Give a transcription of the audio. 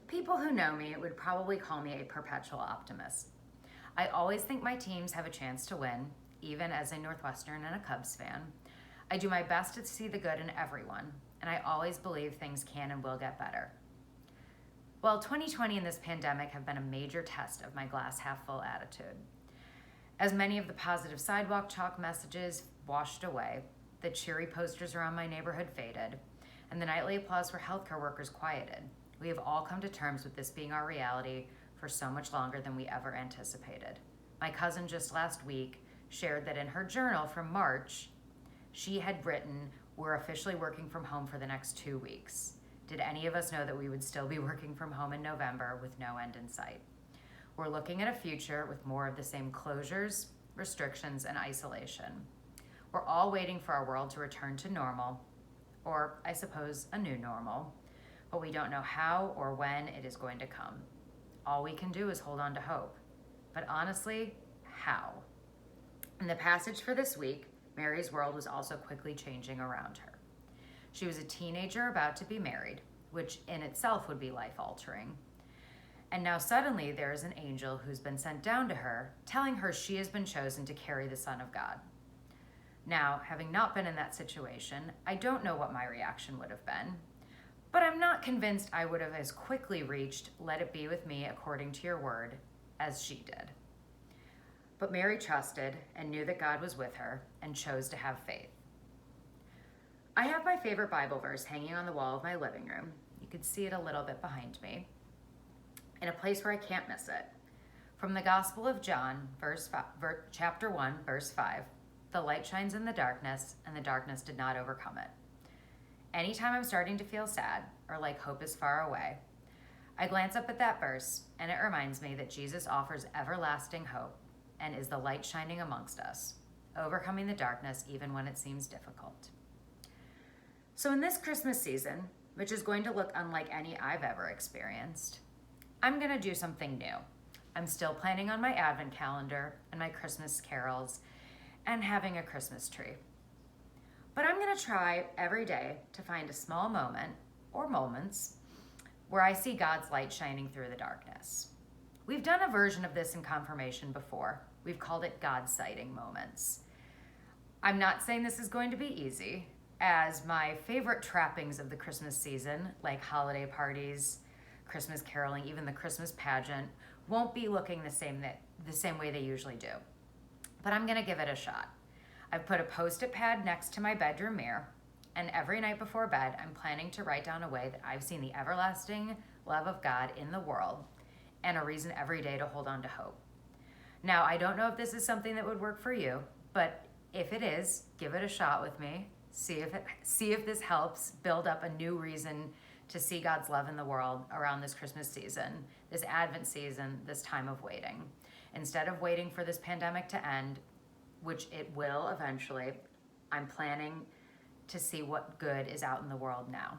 People who know me would probably call me a perpetual optimist. I always think my teams have a chance to win, even as a Northwestern and a Cubs fan. I do my best to see the good in everyone, and I always believe things can and will get better. Well, 2020 and this pandemic have been a major test of my glass half full attitude. As many of the positive sidewalk chalk messages washed away, the cheery posters around my neighborhood faded, and the nightly applause for healthcare workers quieted, we have all come to terms with this being our reality for so much longer than we ever anticipated. My cousin just last week shared that in her journal from March, she had written, "We're officially working from home for the next 2 weeks." Did any of us know that we would still be working from home in November with no end in sight? We're looking at a future with more of the same closures, restrictions, and isolation. We're all waiting for our world to return to normal, or I suppose a new normal, but we don't know how or when it is going to come. All we can do is hold on to hope. But honestly, how? In the passage for this week, Mary's world was also quickly changing around her. She was a teenager about to be married, which in itself would be life-altering. And now suddenly there is an angel who's been sent down to her, telling her she has been chosen to carry the Son of God. Now, having not been in that situation, I don't know what my reaction would have been, but I'm not convinced I would have as quickly reached, "Let it be with me according to your word," as she did. But Mary trusted and knew that God was with her and chose to have faith. I have my favorite Bible verse hanging on the wall of my living room. You can see it a little bit behind me, in a place where I can't miss it. From the Gospel of John, chapter 1, verse 5, "The light shines in the darkness, and the darkness did not overcome it." Anytime I'm starting to feel sad or like hope is far away, I glance up at that verse, and it reminds me that Jesus offers everlasting hope and is the light shining amongst us, overcoming the darkness even when it seems difficult. So in this Christmas season, which is going to look unlike any I've ever experienced, I'm going to do something new. I'm still planning on my Advent calendar and my Christmas carols and having a Christmas tree. But I'm going to try every day to find a small moment or moments where I see God's light shining through the darkness. We've done a version of this in confirmation before. We've called it God sighting moments. I'm not saying this is going to be easy, as my favorite trappings of the Christmas season, like holiday parties, Christmas caroling, even the Christmas pageant, won't be looking the same way they usually do. But I'm going to give it a shot. I've put a Post-it pad next to my bedroom mirror, and every night before bed, I'm planning to write down a way that I've seen the everlasting love of God in the world and a reason every day to hold on to hope. Now, I don't know if this is something that would work for you, but if it is, give it a shot with me. See if this helps build up a new reason to see God's love in the world around this Christmas season, this Advent season, this time of waiting. Instead of waiting for this pandemic to end, which it will eventually, I'm planning to see what good is out in the world now.